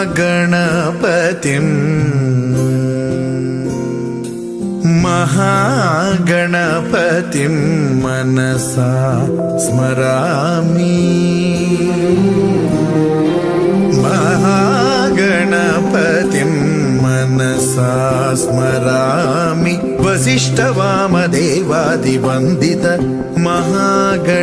महागणपतिम् महागणपतिं मनसा स्मरामि। महागणपतिं मनसा स्मरामि। वसिष्ठवामदेवादिवन्दित महागणपतिम्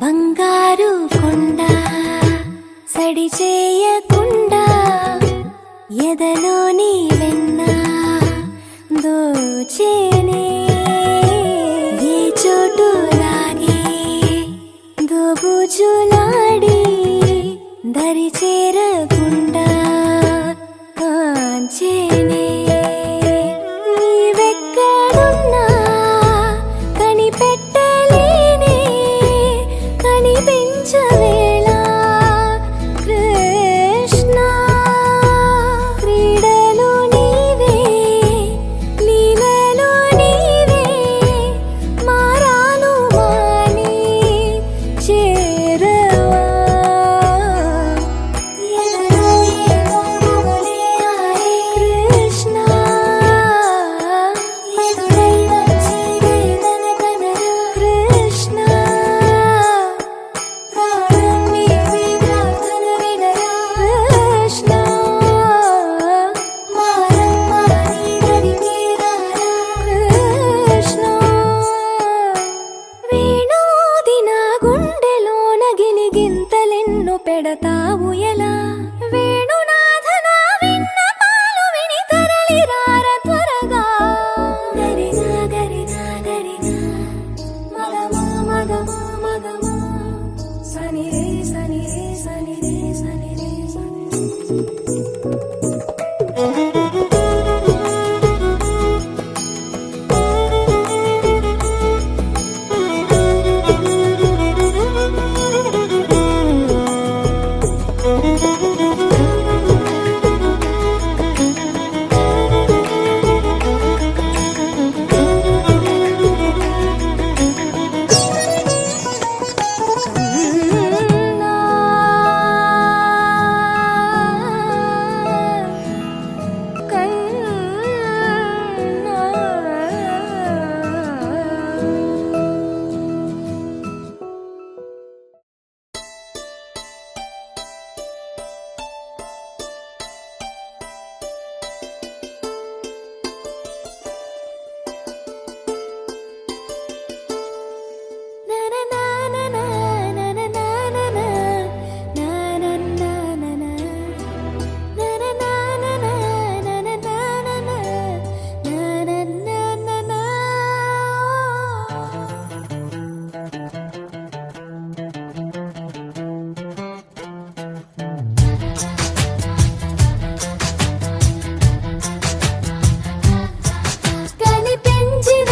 బంగారు కొండ సడి చేయకుండా ఎదలోని వెన్న దోచేనే ఏ చోటు లాగే దోబుజులాడి దరి చేరకుండా కాంచేనే నీవెక్కడున్నా కనిపెట్టలేనే కనిపించవేళ కృష్ణ క్రీడలు నీవే లీలలు నీవే మారాను మాని చేరవా ఎదలో ఏదో మొగలే ఆడే కృష్ణ ఎదురై వచ్చి వేదన కృష్ణ ప్రాణం నీవే ప్రార్థన వినరా కృష్ణ మారమ్మ నీ దరికి రారా కృష్ణ వేణోది నా గుండెలోన గిలిగింతలెన్ను పెడతావు ఎలా వేణునాథ నా విన్నపాలు విని తరలిరార త్వరగా గరిగా గరిగా గరిగా మగమా మగమా మగమా సని రే సని రే సని రే సని రే సని కనిపించిన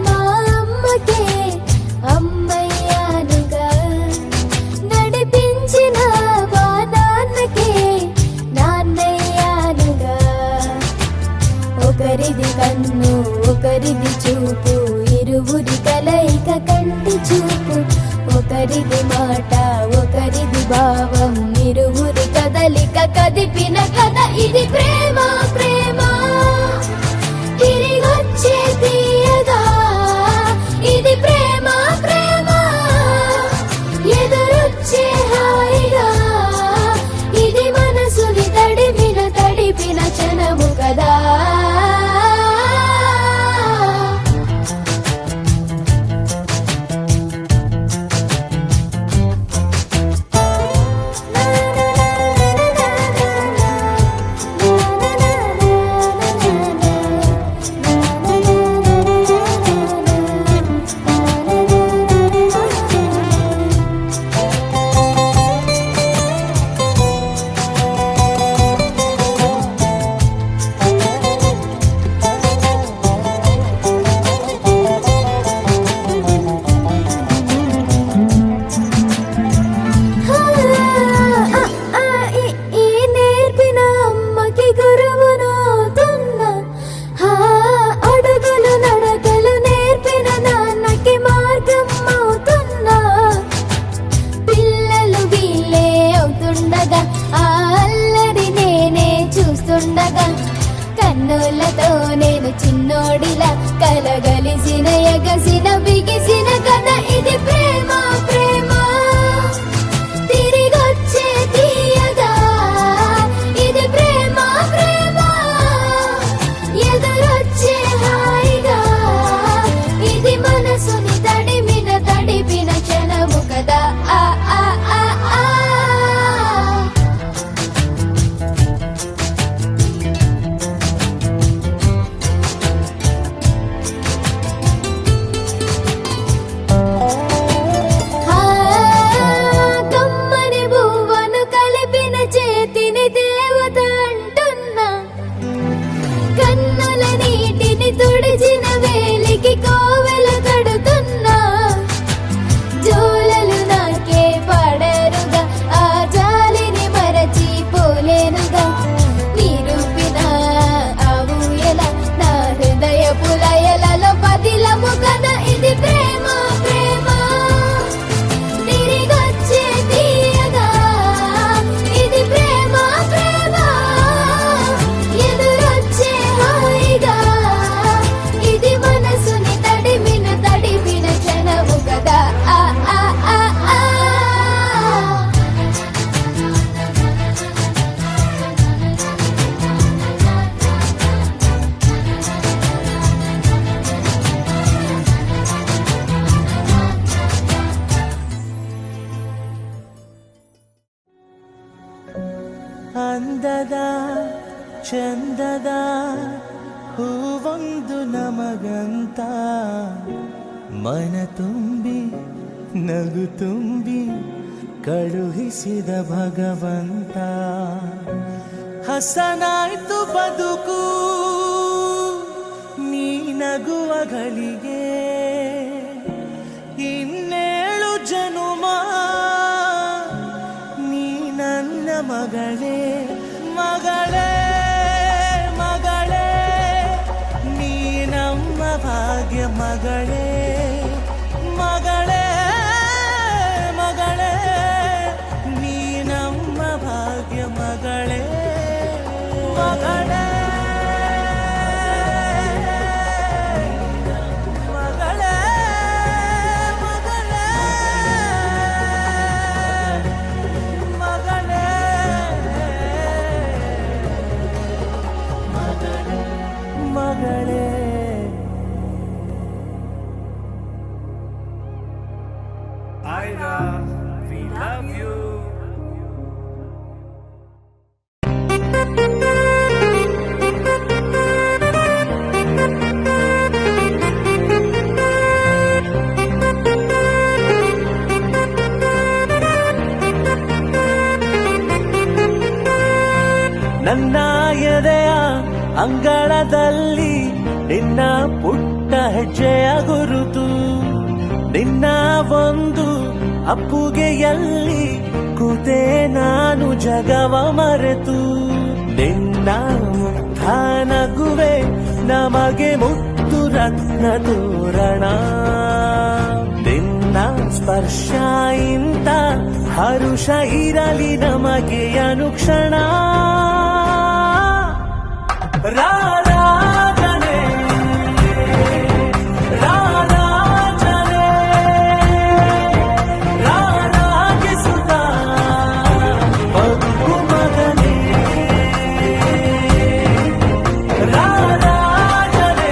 మా అమ్మకే అమ్మయ్యానుగా నడిపించిన మా నాన్నకే నాన్నయ్యానుగా ఒకరిది కన్ను ఒకరిది చూపు ఇరువురి కలయిక కంటి చూపు ఒకరిది మాట ఒకరిది భావం ఇరువురి కదలిక కదిపిన కథ ఇది ప్రేమ ప్రేమ తిరిగొచ్చే తీయగా ఇది ప్రేమ ప్రేమ ఎదురొచ్చే హాయిగా ఇది మనసుని తడిపిన క్షణము కదా కన్నులతో నేను చిన్నోడిలా కలగలిసిన ఎగసిన బిగిసిన కథ ఇది ప్రేమ ప్రేమ తిరిగొచ్చే తీయగా ఇది ప్రేమ ప్రేమ ఎదురొచ్చే హాయిగా ఇది మనసుని తడిపిన క్షణము కదా ಚಂದದ ಹೂವೊಂದು ನಮಗಂತ ಮನ ತುಂಬಿ ನಗು ತುಂಬಿ ಕಳುಹಿಸಿದ ಭಗವಂತ ಹಸನಾಯ್ತು ಬದುಕು ನೀ ನಗುವ ಗಳಿಗೆ ಇನ್ನೇಳು ಜನುಮ ನೀ ನನ್ನ ಮಗಳೇ ಮಗಳೇ ಮಗಳೇ ನೀ ನಮ್ಮ ಭಾಗ್ಯ ಮಗಳೇ ಮಗಳೇ ಮಗಳೇ ನೀ ನಮ್ಮ ಭಾಗ್ಯ ಮಗಳೇ ಮಗಳೇ ಮಗಳೇ ಮಗಳೇ ಮಗಳೇ ಮಗಳೇ Aida, we love you. ನನ್ನ ಎದೆಯ ಅಂಗಳದಲ್ಲಿ ನಿನ್ನ ಪುಟ್ಟ ಹೆಜ್ಜೆಯ ಗುರುತು ನಿನ್ನ ಒಂದು ಅಪ್ಪುಗೆಯಲ್ಲಿ ಕೂತೆ ನಾನು ಜಗವ ಮರೆತು ನಿನ್ನ ಮುಗ್ಧ ನಗುವೆ ನಮಗೆ ಮುತ್ತು ರತ್ನ ತೋರಣ ನಿನ್ನ ಸ್ಪರ್ಶ ಇಂತ ಹರುಷ ಇರಲಿ ನಮಗೆ ಅನುಕ್ಷಣ ರಾರಾಧನೆ ರಾರಾಜನೆ ರಾರಾಗಿಸುತ್ತ ಬದುಕು ಮಗನೇ ರಾರಾಜನೆ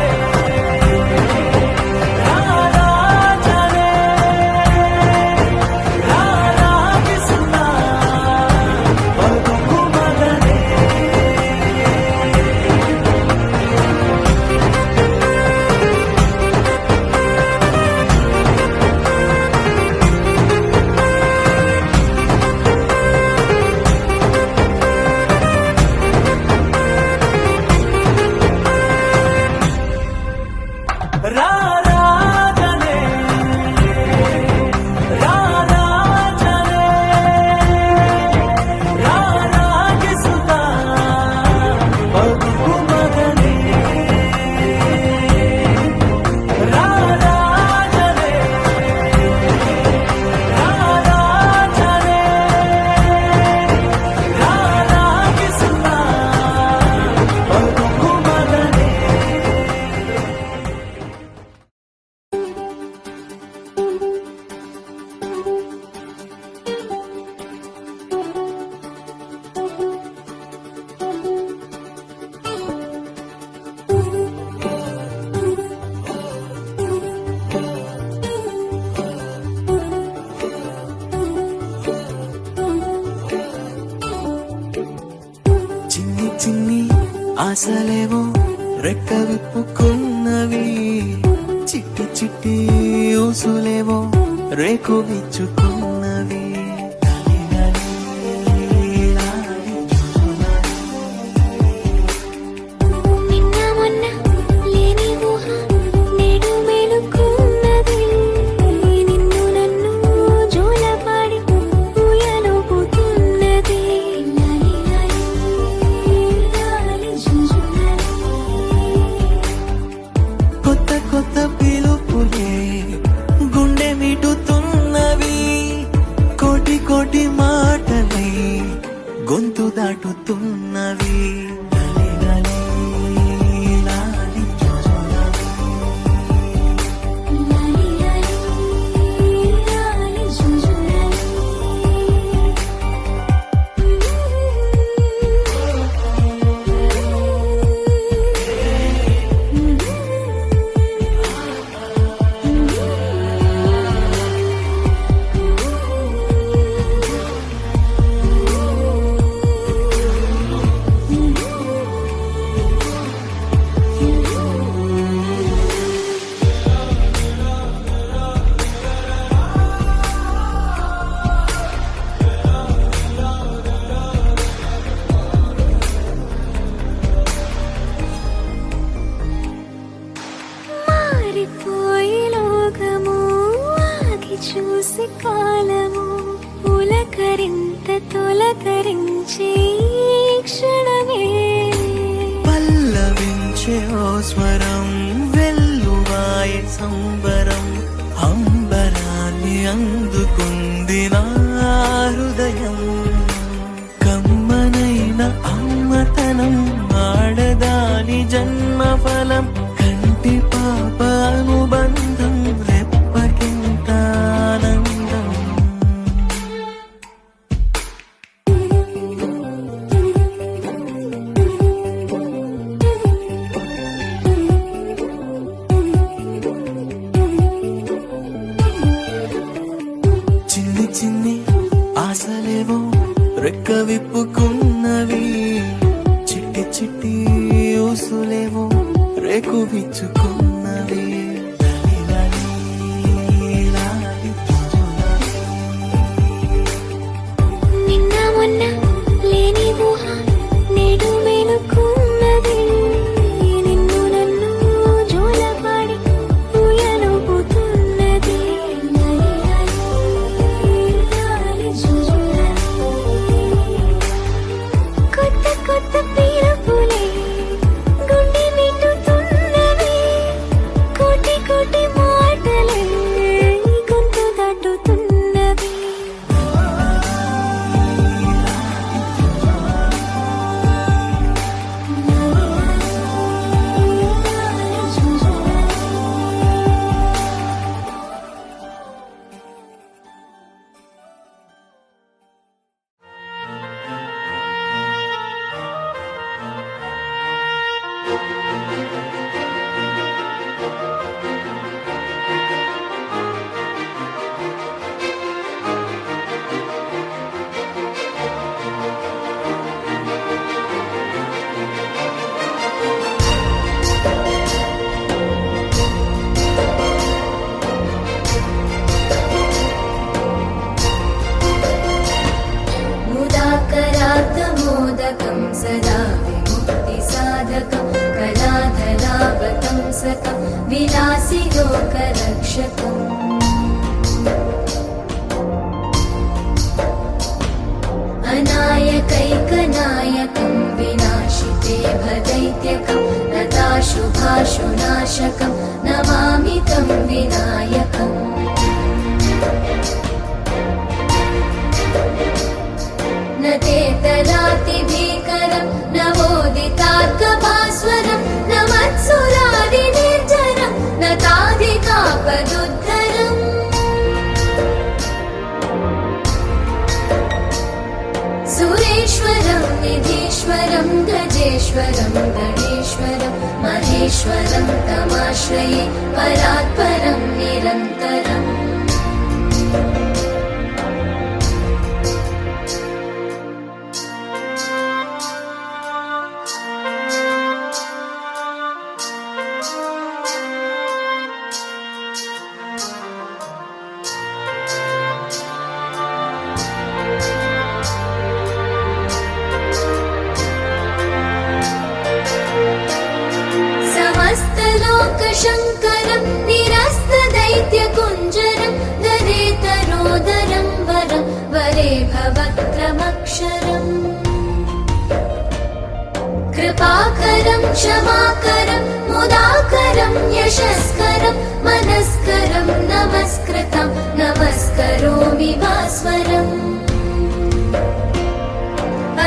ರಾರಾಜನೆ ರಾರಾಗಿಸುತ್ತ ಬದುಕು ಮಗನೇ ರಾರಾಧನೆ ರಾರಾಜನೆ ರಾರಾಗಿಸುತ್ತ ಬದುಕು ಮಗನೇ ರಾರಾಜನೆ ರಾರಾಜನೆ ರಾರಾಗಿಸುತ್ತ ಬದುಕು ಮಗನೇ చిన్ని చిన్ని ఆశలేవో రెక్క విప్పుకున్నవి చిట్టి చిట్టి ఊసులేవో రేకు విచ్చుకున్నవి నిన్న మొన్న లేని ఊహ నేడు మేలుకున్నది నిన్ను నన్ను జోలపాడి ఊయలుపుతున్నది లాలి లాలి లాలి జుజులాలి కొత్త కొత్త పిలుపులే గుండె మిటుతున్నవి కోటి కోటి మాటలై గొంతు దాటుతున్నవి లాలి లాలి లాలి జుజులాలి. లాలి లాలి లాలి జుజులాలి చూసి కాలము పులకరింత తొలకరించే ఈ క్షణమే పల్లవించే ఓ స్వరం వెల్లువాయే సంబరం అంబరాన్ని అందుకుంది నా హృదయం కమ్మనైన అమ్మతనం ఆడదాని జన్మఫలం కంటి పాప అనుబంధం రెప్పకింత ఆనందం చిన్ని చిన్ని ఆశలేవో రెక్క విప్పుకున్నవి చిట్టి చిట్టి ఊసులేవో రేకు విచ్చుకున్నవి లాలి లాలి లాలి. నిన్న మొన్న లేని ఊహ నేడు మేలుకున్నది నిన్ను నన్ను జోలపాడి ఊయలుపుతున్నది లాలి జుజులాలి. కొత్త కొత్త పిలుపులే గుండె మిట్టుతున్నవి కోటి కోటి మాటలే గొంతు దాటుతున్నవి मुदाकरात्मोदकं सदा विमुक्तिसाधकं कलाधरावतंसकं विलासिलोकरक्षकम् अनायकैकनायकं विनाशिते भदैत्यकं लताशुभाशुनाशकं नमामि तं विनायकम् न तेतरातिभीकरं नवोदितार्कभास्वरं न मत्सुरादिनिर्जरं न ताधिकापदुद्धरम् सुरेश्वरं निधीश्वरं गजेश्वरं गणेश्वरं महेश्वरं तमाश्रये परात्परं निरन्तरम् समस्तलोकशङ्करं निरस्तदैत्यकुञ्जरं दरेतरोदरं वरं वरे भवक्रमक्षरम् कृपाकरं क्षमाकरं मुदाकरं यशस्करं मनस्करं नमस्कृतं नमस्करोमि भास्वरम्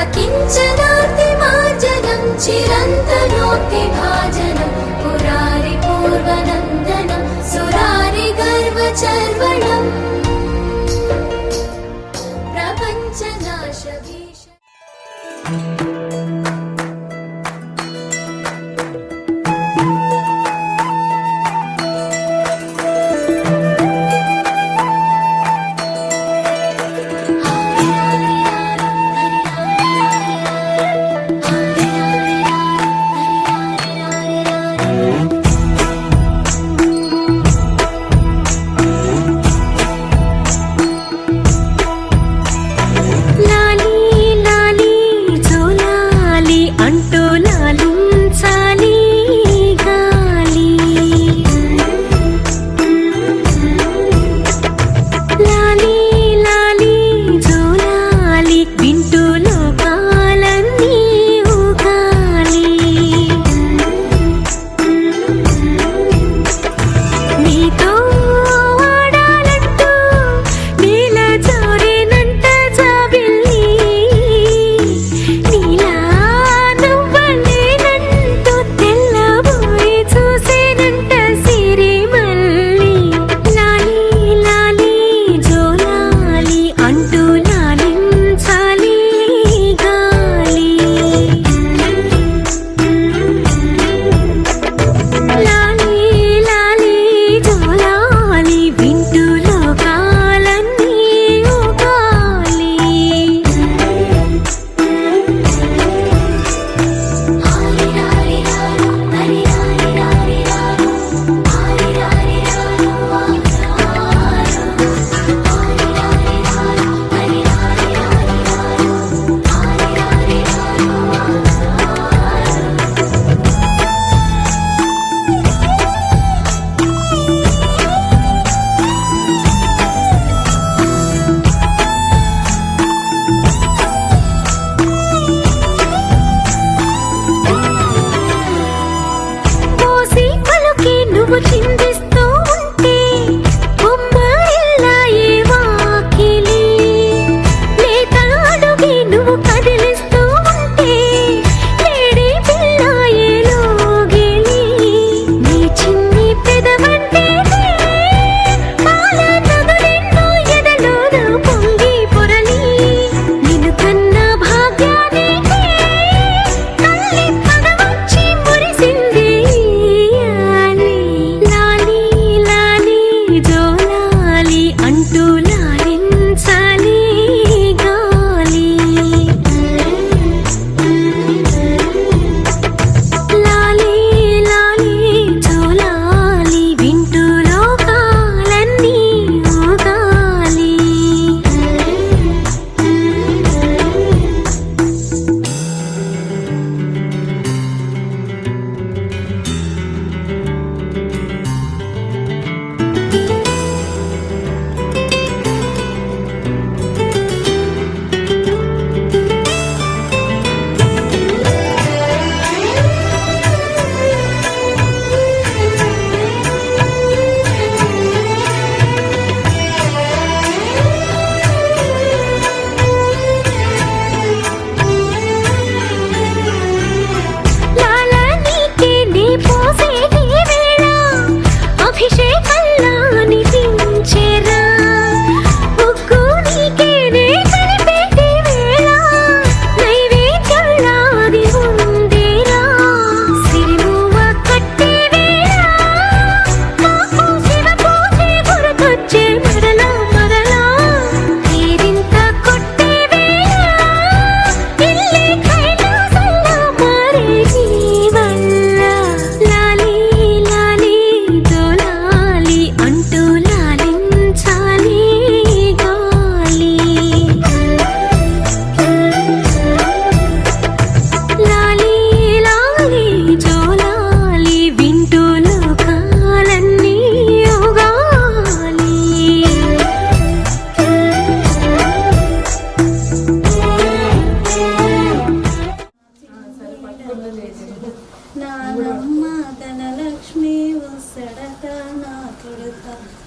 अकिञ्चनातिमार्जनं चिरन्तनोक्तिभाजनं पुरारिपूर्वनन्दनं सुरारिगर्वचर्वणम् प्रपञ्चनाशभीष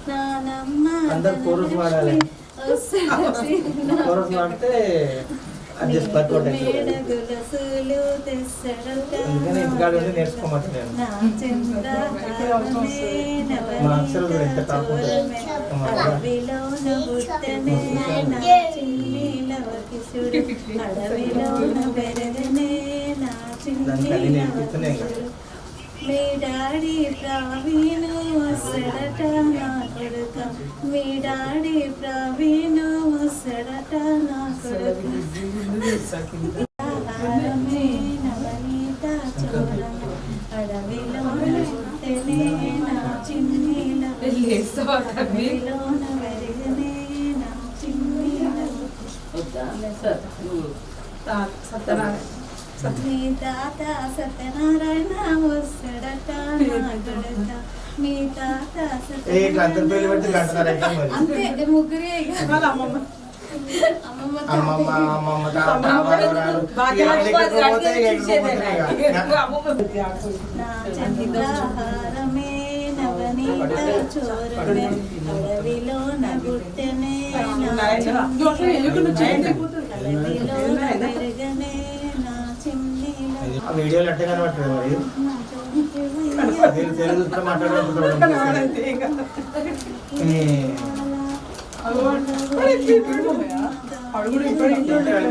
నానమ్మ అందరు కోరస్ వాడాలి. కోరస్ వాడితే అడ్జస్ట్ పట్టుకోండి. అందుకని ఇంటికాడ ఉండి నేర్చుకోమంటున్నాను. మా అక్షరం కూడా ఎంత కాకుండా దానికి అన్ని నేర్పిస్తున్నాయి కదా. మీ డాడీ ప్రవీణు వస్తాడట నా కొడుక, మీ డాడీ ప్రవీణు వస్తాడట నా కొడుక. ఆహారమే నవనీత చూడమ, అడవిలోన పుట్టెనే నా చిన్నీల, అడవిలోన పెరిగనే నా చిన్నీల. మీ తాత సత్యనారాయణ వస్తాడట నా కొడుక, మీ తాత అందరి పేర్లు పెట్టి కంటున్నారంటే మరి అంతే ముగ్గురే అమ్మమ్మ అమ్మమ్మ అమ్మమ్మ తాత వాడవాడు నా చంద్రహారమే నవనీత చోరనే, అడవిలోన గుట్టెనే అడవిలోన పెరగనే నా చిన్నీల. ఆ వీడియోలు అట్టే కనబడుతుంది మరి తెలుగు కూడా మాట్లాడుకుంటున్నాడు.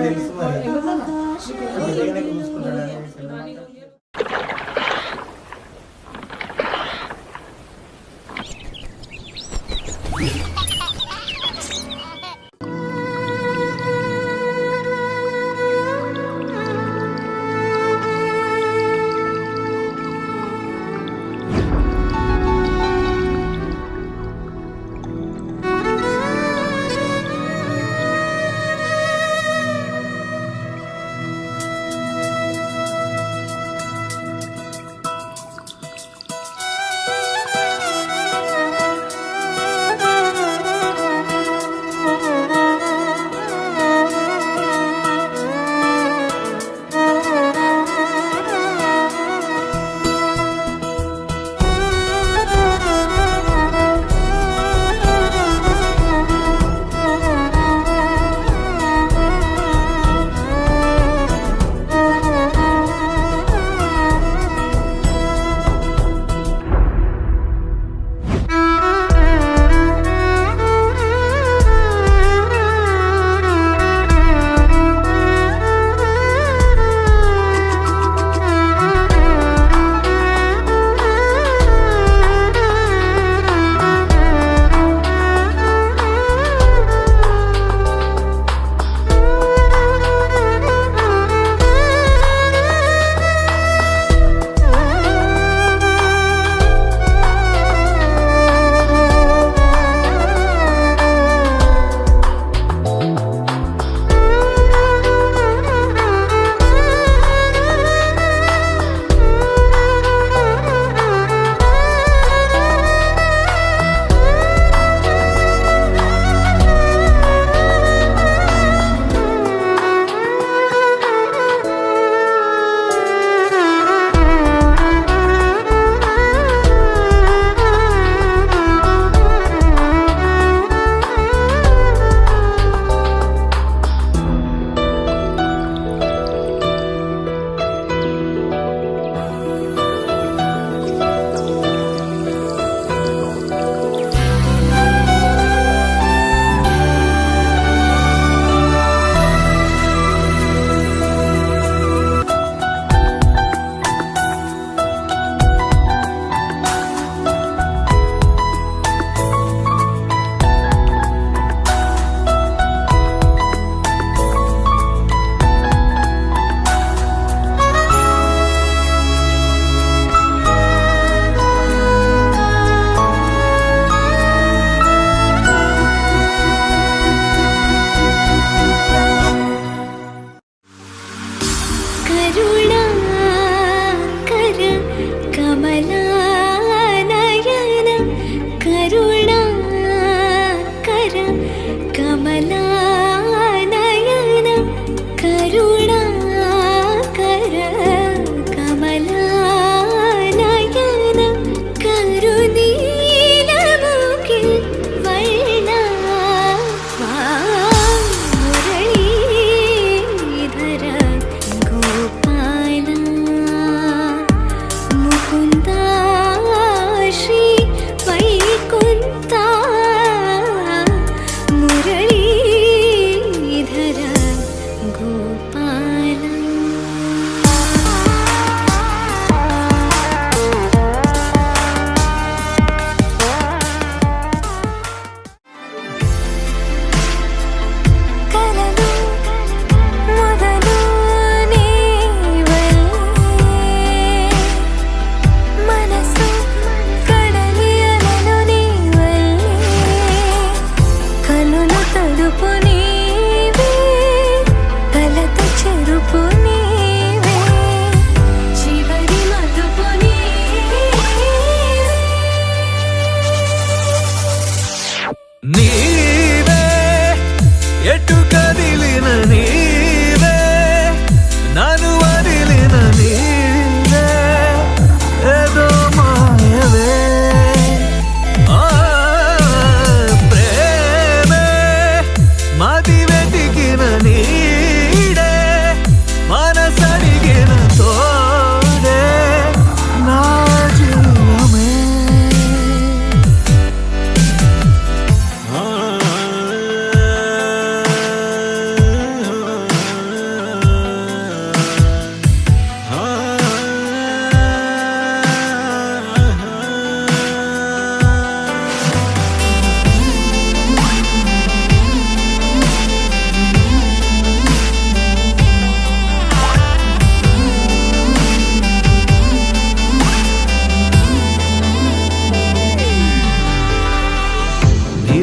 తెలుసు మరి చూసుకుంటాడు.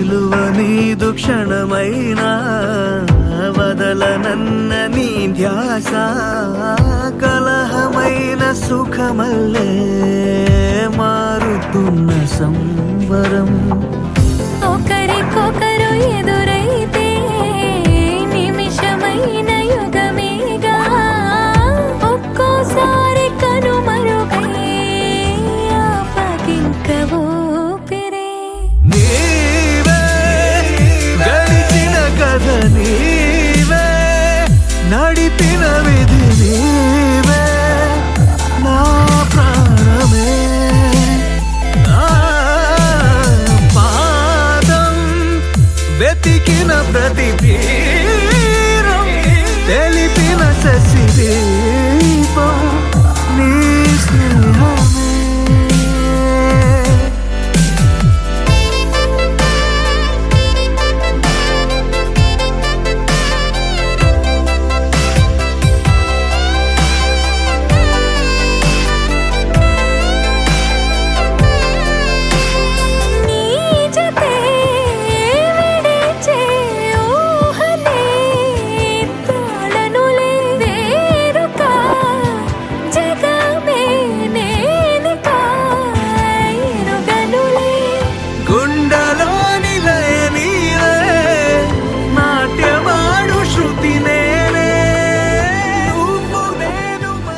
నిలువ నీదు క్షణమైనా వదలనన్న నీ ధ్యాస కలహమైన సుఖమల్లే మారుతున్న సంబరం ఒకరికొకరు ఎదురైతే నిమిషమైన యుగమేగా ఒక్కోసారి కనుమరుగై ఆపగింక ఊపిరే నీవే గడిచిన కథ నీవే నడిపిన విధి నీవే నా ప్రాణమే పాదం వెతికిన ప్రతి